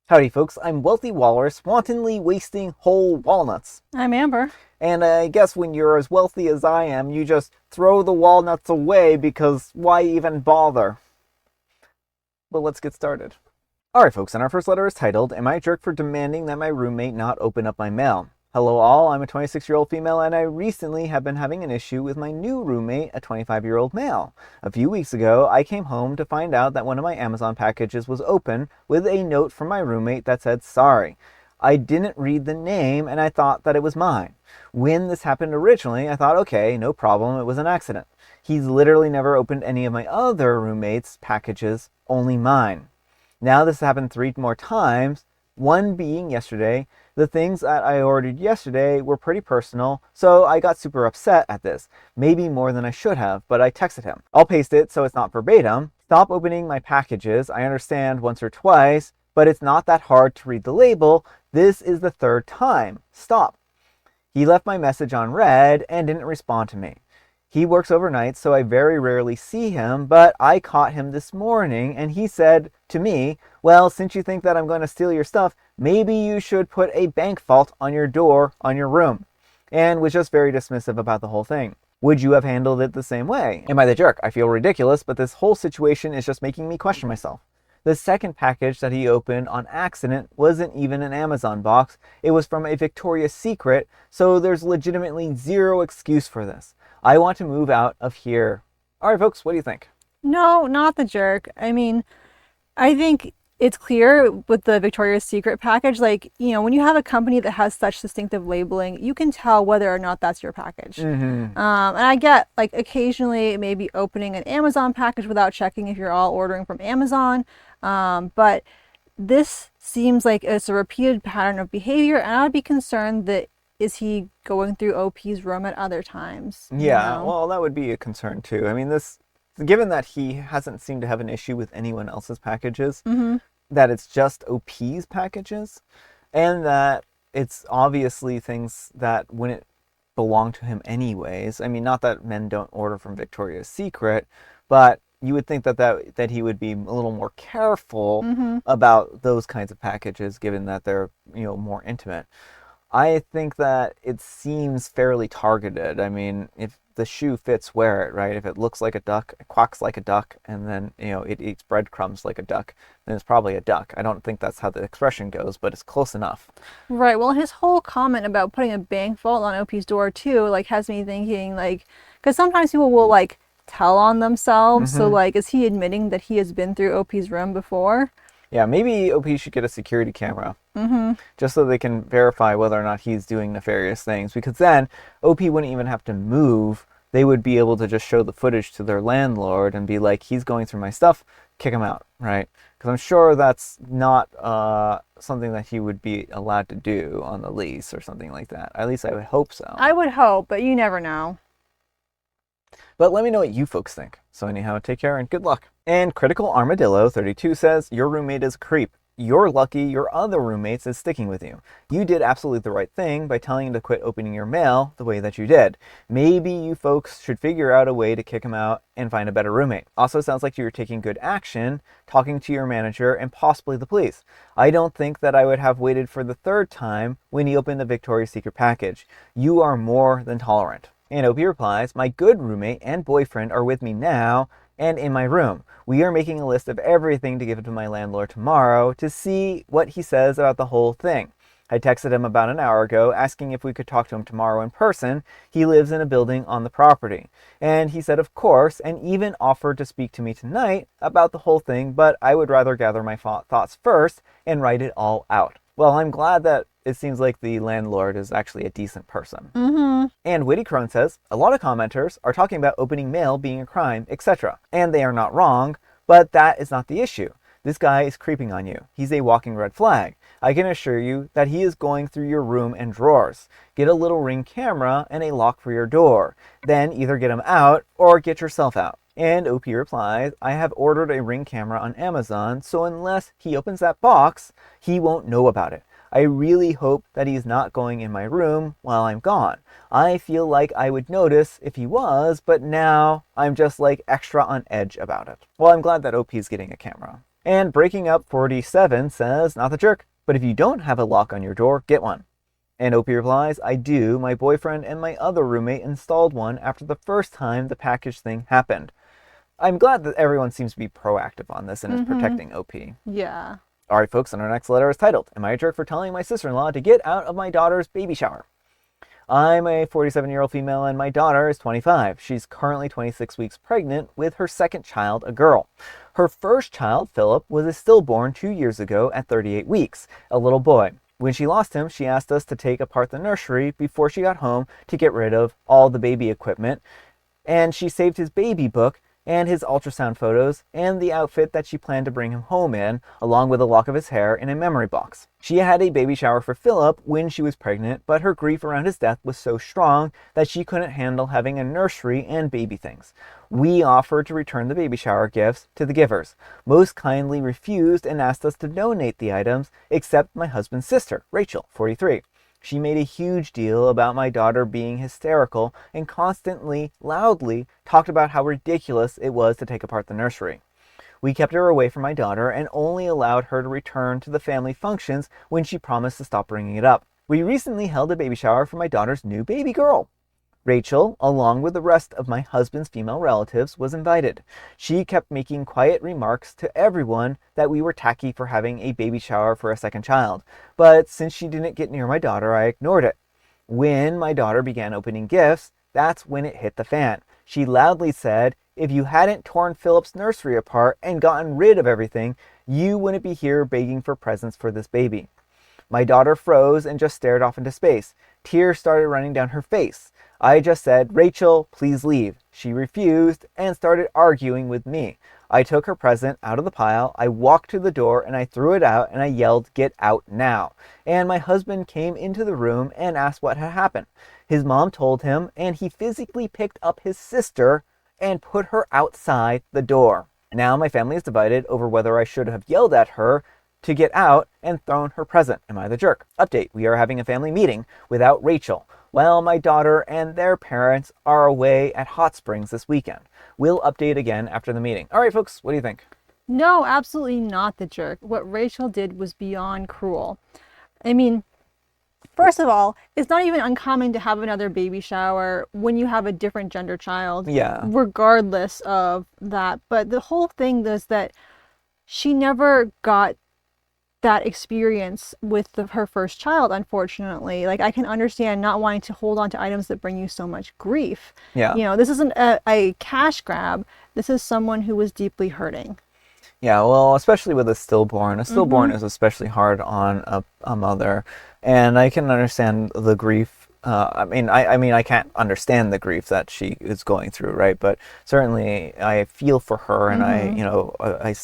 Howdy folks, I'm Wealthy Walrus, wantonly wasting whole walnuts. I'm Amber. And I guess when you're as wealthy as I am, you just throw the walnuts away because why even bother? But let's get started. Alright folks, and our first letter is titled, Am I a Jerk for Demanding That My Roommate Not Open Up My Mail? Hello all, I'm a 26-year-old female and I recently have been having an issue with my new roommate, a 25-year-old male. A few weeks ago, I came home to find out that one of my Amazon packages was open with a note from my roommate that said, sorry. I didn't read the name and I thought that it was mine. When this happened originally, I thought, okay, no problem, it was an accident. He's literally never opened any of my other roommates' packages, only mine. Now this happened 3 more times, one being yesterday. The things that I ordered yesterday were pretty personal, so I got super upset at this. Maybe more than I should have, but I texted him. I'll paste it so it's not verbatim. Stop opening my packages. I understand once or twice, but it's not that hard to read the label. This is the 3rd time. Stop. He left my message on read and didn't respond to me. He works overnight, so I very rarely see him, but I caught him this morning and he said to me, well, since you think that I'm going to steal your stuff, maybe you should put a bank vault on your door on your room, and was just very dismissive about the whole thing. Would you have handled it the same way? Am I the jerk? I feel ridiculous, but this whole situation is just making me question myself. The second package that he opened on accident wasn't even an Amazon box. It was from a Victoria's Secret, so there's legitimately zero excuse for this. I want to move out of here. All right, folks, what do you think? No, not the jerk. I think it's clear with the Victoria's Secret package, when you have a company that has such distinctive labeling, you can tell whether or not that's your package. And I get, occasionally maybe opening an Amazon package without checking if you're all ordering from Amazon. But this seems like it's a repeated pattern of behavior, and I would be concerned that is he going through OP's room at other times? Yeah, well, that would be a concern too. I mean, given that he hasn't seemed to have an issue with anyone else's packages, that it's just OP's packages, and that it's obviously things that wouldn't belong to him anyways. I mean, not that men don't order from Victoria's Secret, but you would think that he would be a little more careful about those kinds of packages, given that they're, more intimate. I think that it seems fairly targeted. I mean, if the shoe fits, wear it, right? If it looks like a duck, it quacks like a duck, and then, it eats breadcrumbs like a duck, then it's probably a duck. I don't think that's how the expression goes, but it's close enough. Right. Well, his whole comment about putting a bank vault on OP's door too, has me thinking, because sometimes people will tell on themselves. So is he admitting that he has been through OP's room before? Yeah, maybe OP should get a security camera, just so they can verify whether or not he's doing nefarious things, because then OP wouldn't even have to move. They would be able to just show the footage to their landlord and be like, he's going through my stuff, kick him out, right? Because I'm sure that's not something that he would be allowed to do on the lease or something like that. At least I would hope so. I would hope, but you never know. But let me know what you folks think. So anyhow, take care and good luck. And Critical Armadillo 32 says, your roommate is a creep. You're lucky your other roommates is sticking with you. You did absolutely the right thing by telling him to quit opening your mail the way that you did. Maybe you folks should figure out a way to kick him out and find a better roommate. Also sounds like you're taking good action, talking to your manager and possibly the police. I don't think that I would have waited for the 3rd time when he opened the Victoria's Secret package. You are more than tolerant. And OP replies, my good roommate and boyfriend are with me now and in my room. We are making a list of everything to give to my landlord tomorrow to see what he says about the whole thing. I texted him about an hour ago asking if we could talk to him tomorrow in person. He lives in a building on the property. And he said of course, and even offered to speak to me tonight about the whole thing, but I would rather gather my thoughts first and write it all out. Well, I'm glad that it seems like the landlord is actually a decent person. And Witty Crone says, a lot of commenters are talking about opening mail being a crime, etc. And they are not wrong, but that is not the issue. This guy is creeping on you. He's a walking red flag. I can assure you that he is going through your room and drawers. Get a little Ring camera and a lock for your door. Then either get him out or get yourself out. And OP replies, I have ordered a Ring camera on Amazon, so unless he opens that box, he won't know about it. I really hope that he's not going in my room while I'm gone. I feel like I would notice if he was, but now I'm just extra on edge about it. Well, I'm glad that OP's getting a camera. And Breaking Up 47 says, not the jerk, but if you don't have a lock on your door, get one. And OP replies, I do. My boyfriend and my other roommate installed one after the first time the package thing happened. I'm glad that everyone seems to be proactive on this and is protecting OP. Yeah. All right, folks, and our next letter is titled, Am I a Jerk for Telling My Sister-in-Law to Get Out of My Daughter's Baby Shower? I'm a 47-year-old female and my daughter is 25. She's currently 26 weeks pregnant with her second child, a girl. Her first child, Philip, was a stillborn 2 years ago at 38 weeks, a little boy. When she lost him, she asked us to take apart the nursery before she got home to get rid of all the baby equipment, and she saved his baby book and his ultrasound photos and the outfit that she planned to bring him home in, along with a lock of his hair in a memory box. She had a baby shower for Philip when she was pregnant, but her grief around his death was so strong that she couldn't handle having a nursery and baby things. We offered to return the baby shower gifts to the givers. Most kindly refused and asked us to donate the items, except my husband's sister, Rachel, 43. She made a huge deal about my daughter being hysterical and constantly, loudly, talked about how ridiculous it was to take apart the nursery. We kept her away from my daughter and only allowed her to return to the family functions when she promised to stop bringing it up. We recently held a baby shower for my daughter's new baby girl. Rachel, along with the rest of my husband's female relatives, was invited. She kept making quiet remarks to everyone that we were tacky for having a baby shower for a second child, but since she didn't get near my daughter, I ignored it. When my daughter began opening gifts, that's when it hit the fan. She loudly said, if you hadn't torn Philip's nursery apart and gotten rid of everything, you wouldn't be here begging for presents for this baby. My daughter froze and just stared off into space. Tears started running down her face. I just said, Rachel, please leave. She refused and started arguing with me. I took her present out of the pile, I walked to the door and I threw it out and I yelled, get out now. And my husband came into the room and asked what had happened. His mom told him and he physically picked up his sister and put her outside the door. Now my family is divided over whether I should have yelled at her to get out and thrown her present. Am I the jerk? Update, we are having a family meeting without Rachel. Well, my daughter and their parents are away at Hot Springs this weekend. We'll update again after the meeting. All right, folks, what do you think? No, absolutely not the jerk. What Rachel did was beyond cruel. I mean, first of all, it's not even uncommon to have another baby shower when you have a different gender child. Yeah. Regardless of that. But the whole thing is that she never got that experience with her first child, unfortunately. Like, I can understand not wanting to hold on to items that bring you so much grief. Yeah. You know, this isn't a cash grab. This is someone who was deeply hurting. Yeah, well, especially with a stillborn. A stillborn is especially hard on a mother. And I can understand the grief. I can't understand the grief that she is going through, right? But certainly I feel for her and I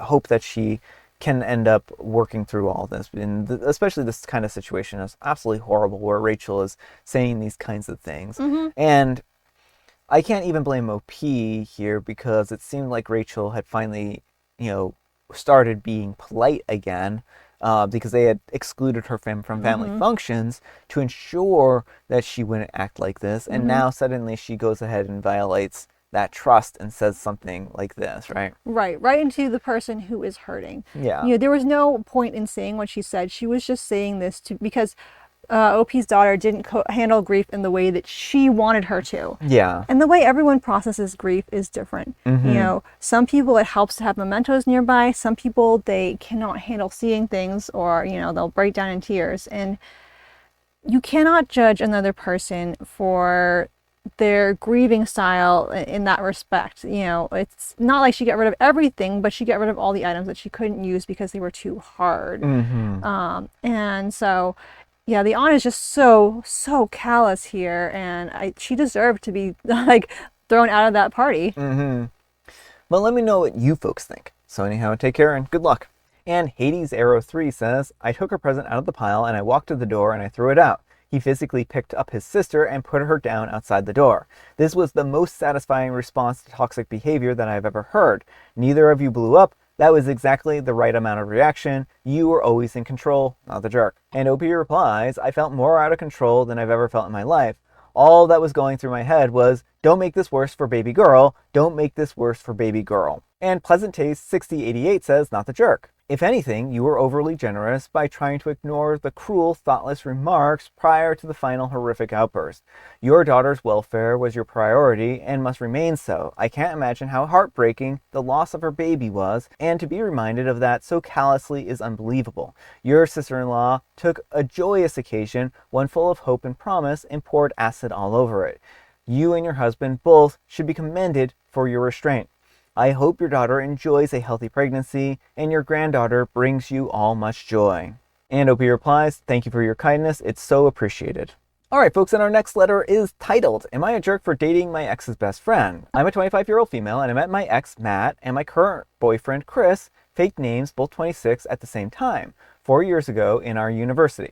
hope that she can end up working through all this. And especially this kind of situation is absolutely horrible where Rachel is saying these kinds of things. And I can't even blame OP here because it seemed like Rachel had finally, started being polite again because they had excluded her from family functions to ensure that she wouldn't act like this. And now suddenly she goes ahead and violates that trust and says something like this, right? Right into the person who is hurting. Yeah. There was no point in saying what she said. She was just saying this because OP's daughter didn't handle grief in the way that she wanted her to. Yeah. And the way everyone processes grief is different. Some people it helps to have mementos nearby. Some people, they cannot handle seeing things or, they'll break down in tears. And you cannot judge another person for their grieving style in that respect. It's not like she got rid of everything, but she got rid of all the items that she couldn't use because they were too hard. And so, yeah, the aunt is just so callous here, and she deserved to be like thrown out of that party. But let me know what you folks think. So anyhow, take care and good luck. And Hades Arrow 3 says, I took her present out of the pile and I walked to the door and I threw it out. He physically picked up his sister and put her down outside the door. This was the most satisfying response to toxic behavior that I've ever heard. Neither of you blew up. That was exactly the right amount of reaction. You were always in control, not the jerk. And OP replies, I felt more out of control than I've ever felt in my life. All that was going through my head was, don't make this worse for baby girl. Don't make this worse for baby girl. And Pleasant Taste 6088 says, not the jerk. If anything, you were overly generous by trying to ignore the cruel, thoughtless remarks prior to the final horrific outburst. Your daughter's welfare was your priority and must remain so. I can't imagine how heartbreaking the loss of her baby was, and to be reminded of that so callously is unbelievable. Your sister-in-law took a joyous occasion, one full of hope and promise, and poured acid all over it. You and your husband both should be commended for your restraint. I hope your daughter enjoys a healthy pregnancy and your granddaughter brings you all much joy. And OP replies, thank you for your kindness. It's so appreciated. All right, folks, and our next letter is titled, Am I a Jerk for Dating My Ex's Best Friend? I'm a 25-year-old female, and I met my ex, Matt, and my current boyfriend, Chris, fake names, both 26, at the same time, 4 years ago in our university.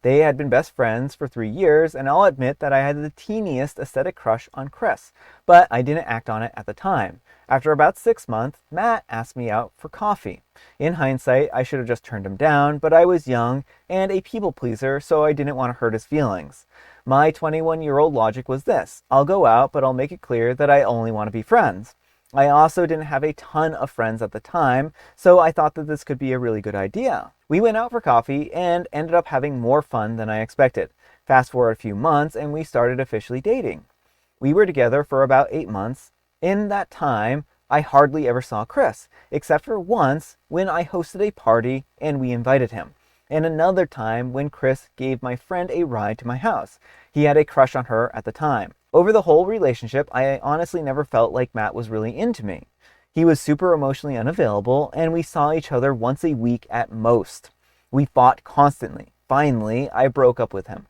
They had been best friends for 3 years, and I'll admit that I had the teeniest aesthetic crush on Chris, but I didn't act on it at the time. After about 6 months, Matt asked me out for coffee. In hindsight, I should have just turned him down, but I was young and a people pleaser, so I didn't want to hurt his feelings. My 21-year-old logic was this: I'll go out, but I'll make it clear that I only want to be friends. I also didn't have a ton of friends at the time, so I thought that this could be a really good idea. We went out for coffee and ended up having more fun than I expected. Fast forward a few months and we started officially dating. We were together for about 8 months. In that time, I hardly ever saw Chris, except for once when I hosted a party and we invited him, and another time when Chris gave my friend a ride to my house. He had a crush on her at the time. Over the whole relationship, I honestly never felt like Matt was really into me. He was super emotionally unavailable, and we saw each other once a week at most. We fought constantly. Finally, I broke up with him.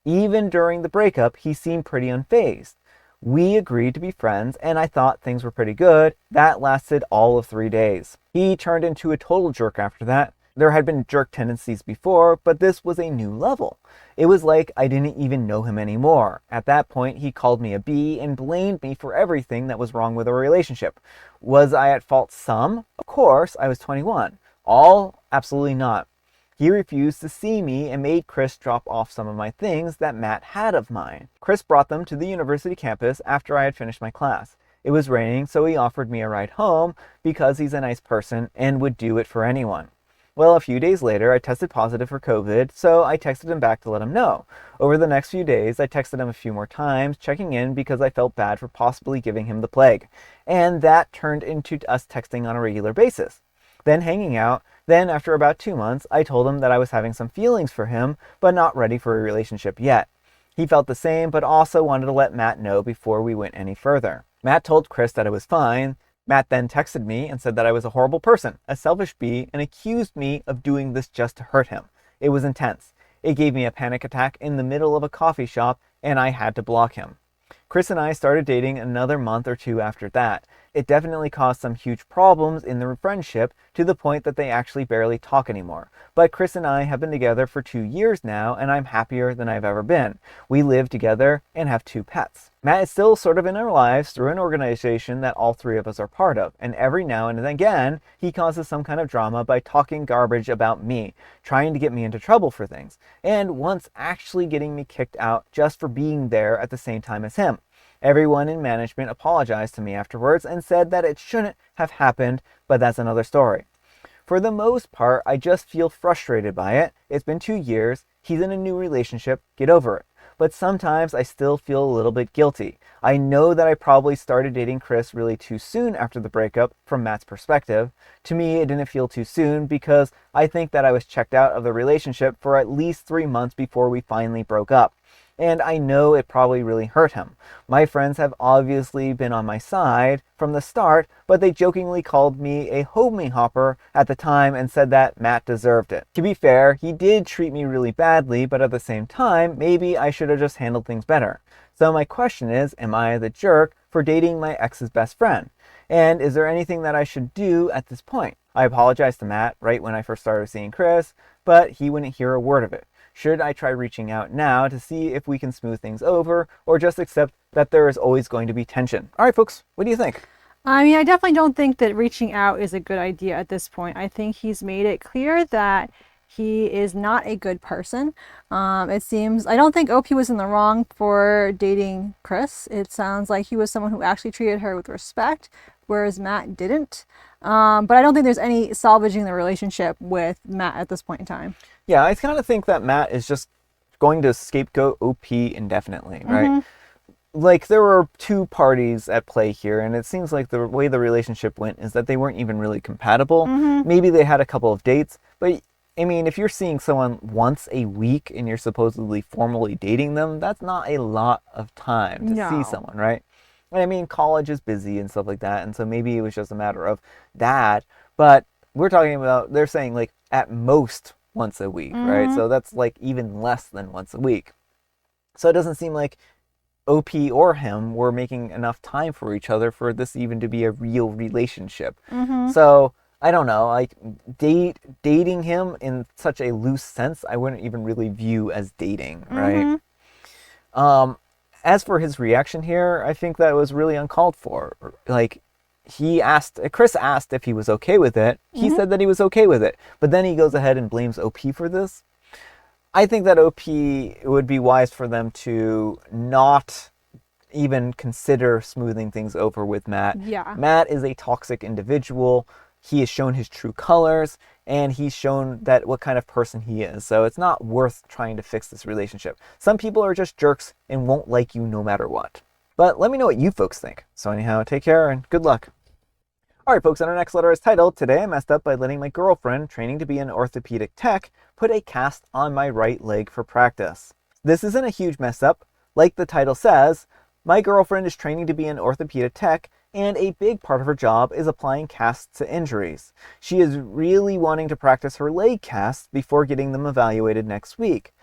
Even during the breakup, he seemed pretty unfazed. We agreed to be friends, and I thought things were pretty good. That lasted all of 3 days. He turned into a total jerk after that. There had been jerk tendencies before, but this was a new level. It was like I didn't even know him anymore. At that point, he called me a B and blamed me for everything that was wrong with our relationship. Was I at fault some? Of course, I was 21. All? Absolutely not. He refused to see me and made Chris drop off some of my things that Matt had of mine. Chris brought them to the university campus after I had finished my class. It was raining, so he offered me a ride home because he's a nice person and would do it for anyone. Well, a few days later, I tested positive for COVID, so I texted him back to let him know. Over the next few days, I texted him a few more times, checking in because I felt bad for possibly giving him the plague. And that turned into us texting on a regular basis. Then hanging out. Then after about 2 months, I told him that I was having some feelings for him, but not ready for a relationship yet. He felt the same, but also wanted to let Matt know before we went any further. Matt told Chris that it was fine. Matt then texted me and said that I was a horrible person, a selfish bee, and accused me of doing this just to hurt him. It was intense. It gave me a panic attack in the middle of a coffee shop, and I had to block him. Chris and I started dating another month or two after that. It definitely caused some huge problems in the friendship to the point that they actually barely talk anymore. But Chris and I have been together for 2 years now, and I'm happier than I've ever been. We live together and have 2 pets. Matt is still sort of in our lives through an organization that all 3 of us are part of, and every now and again, he causes some kind of drama by talking garbage about me, trying to get me into trouble for things, and once actually getting me kicked out just for being there at the same time as him. Everyone in management apologized to me afterwards and said that it shouldn't have happened, but that's another story. For the most part, I just feel frustrated by it. It's been 2 years. He's in a new relationship. Get over it. But sometimes I still feel a little bit guilty. I know that I probably started dating Chris really too soon after the breakup, from Matt's perspective. To me, it didn't feel too soon because I think that I was checked out of the relationship for at least 3 months before we finally broke up. And I know it probably really hurt him. My friends have obviously been on my side from the start, but they jokingly called me a homie hopper at the time and said that Matt deserved it. To be fair, he did treat me really badly, but at the same time, maybe I should have just handled things better. So my question is, am I the jerk for dating my ex's best friend? And is there anything that I should do at this point? I apologized to Matt right when I first started seeing Chris, but he wouldn't hear a word of it. Should I try reaching out now to see if we can smooth things over, or just accept that there is always going to be tension? All right, folks, what do you think? I mean, I definitely don't think that reaching out is a good idea at this point. I think he's made it clear that He is not a good person. It seems, I don't think OP was in the wrong for dating Chris. It sounds like he was someone who actually treated her with respect, whereas Matt didn't. But I don't think there's any salvaging the relationship with Matt at this point in time. Yeah, I kind of think that Matt is just going to scapegoat OP indefinitely, right? Like, there were two parties at play here, and it seems like the way the relationship went is that they weren't even really compatible. Maybe they had a couple of dates, but I mean, if you're seeing someone once a week and you're supposedly formally dating them, that's not a lot of time to see No. someone, right? And I mean, college is busy and stuff like that, and so maybe it was just a matter of that. But we're talking about, they're saying like at most once a week, right? So that's like even less than once a week. So it doesn't seem like OP or him were making enough time for each other for this even to be a real relationship. So I don't know, like dating him in such a loose sense, I wouldn't even really view as dating, right? As for his reaction here, I think that was really uncalled for. Like, Chris asked if he was okay with it. He said that he was okay with it, but then he goes ahead and blames OP for this. I think that OP, it would be wise for them to not even consider smoothing things over with Matt. Yeah. Matt is a toxic individual. He has shown his true colors, and he's shown that what kind of person he is. So it's not worth trying to fix this relationship. Some people are just jerks and won't like you no matter what. But let me know what you folks think. So anyhow, take care and good luck. Alright folks, and our next letter is titled, Today I Messed Up by Letting My Girlfriend, Training to be an Orthopedic Tech, Put a Cast on My Right Leg for Practice. This isn't a huge mess up. Like the title says, my girlfriend is training to be an orthopedic tech, and a big part of her job is applying casts to injuries. She is really wanting to practice her leg casts before getting them evaluated next week.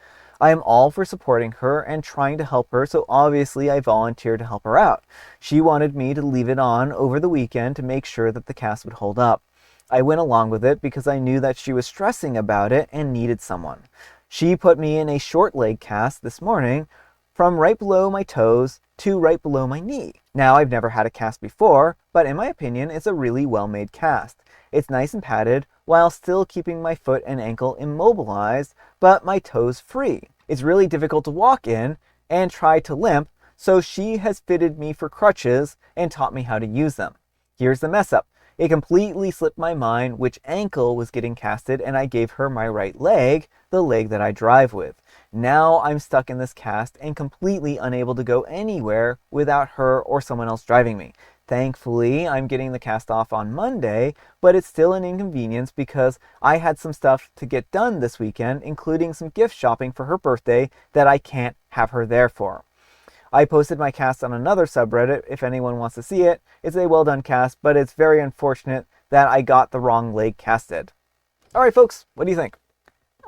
I am all for supporting her and trying to help her, so obviously I volunteered to help her out. She wanted me to leave it on over the weekend to make sure that the cast would hold up. I went along with it because I knew that she was stressing about it and needed someone. She put me in a short leg cast this morning from right below my toes to right below my knee. Now, I've never had a cast before, but in my opinion, it's a really well-made cast. It's nice and padded while still keeping my foot and ankle immobilized, but my toes free. It's really difficult to walk in and try to limp, so she has fitted me for crutches and taught me how to use them. Here's the mess up. It completely slipped my mind which ankle was getting casted, and I gave her my right leg, the leg that I drive with. Now I'm stuck in this cast and completely unable to go anywhere without her or someone else driving me. Thankfully, I'm getting the cast off on Monday, but it's still an inconvenience because I had some stuff to get done this weekend, including some gift shopping for her birthday that I can't have her there for. I posted my cast on another subreddit if anyone wants to see it. It's a well done cast, but it's very unfortunate that I got the wrong leg casted. Alright folks, what do you think?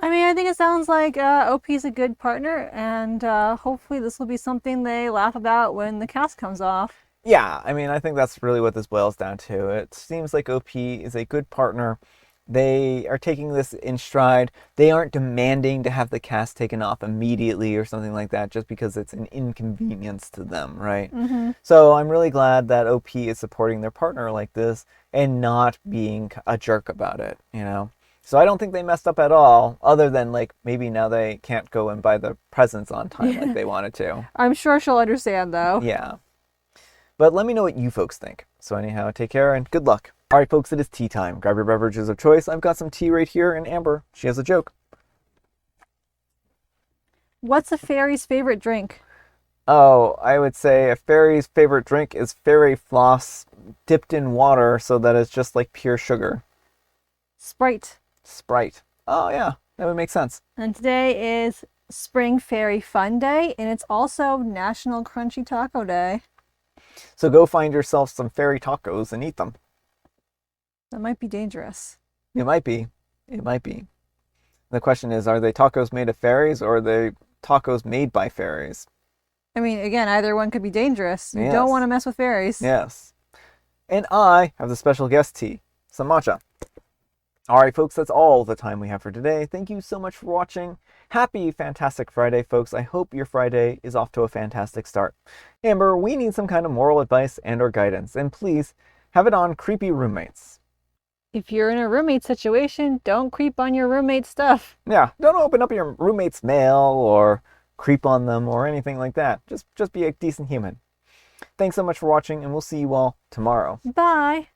I mean, I think it sounds like OP's a good partner, and hopefully this will be something they laugh about when the cast comes off. Yeah, I mean, I think that's really what this boils down to. It seems like OP is a good partner. They are taking this in stride. They aren't demanding to have the cast taken off immediately or something like that just because it's an inconvenience to them, right? So I'm really glad that OP is supporting their partner like this and not being a jerk about it, you know? So I don't think they messed up at all, other than like maybe now they can't go and buy the presents on time like they wanted to. I'm sure she'll understand, though. Yeah. But let me know what you folks think. So anyhow, take care and good luck. Alright folks, it is tea time. Grab your beverages of choice. I've got some tea right here, and Amber, she has a joke. What's a fairy's favorite drink? Oh, I would say a fairy's favorite drink is fairy floss dipped in water so that it's just like pure sugar. Sprite. Sprite. Oh yeah, that would make sense. And today is Spring Fairy Fun Day, and it's also National Crunchy Taco Day. So go find yourself some fairy tacos and eat them. That might be dangerous. It might be. It might be. The question is, are they tacos made of fairies or are they tacos made by fairies? I mean, again, either one could be dangerous. You Yes. don't want to mess with fairies. Yes. And I have the special guest tea, some matcha. Alright folks, that's all the time we have for today. Thank you so much for watching. Happy Fantastic Friday, folks. I hope your Friday is off to a fantastic start. Amber, we need some kind of moral advice and or guidance. And please, have it on creepy roommates. If you're in a roommate situation, don't creep on your roommate's stuff. Yeah, don't open up your roommate's mail or creep on them or anything like that. Just be a decent human. Thanks so much for watching, and we'll see you all tomorrow. Bye.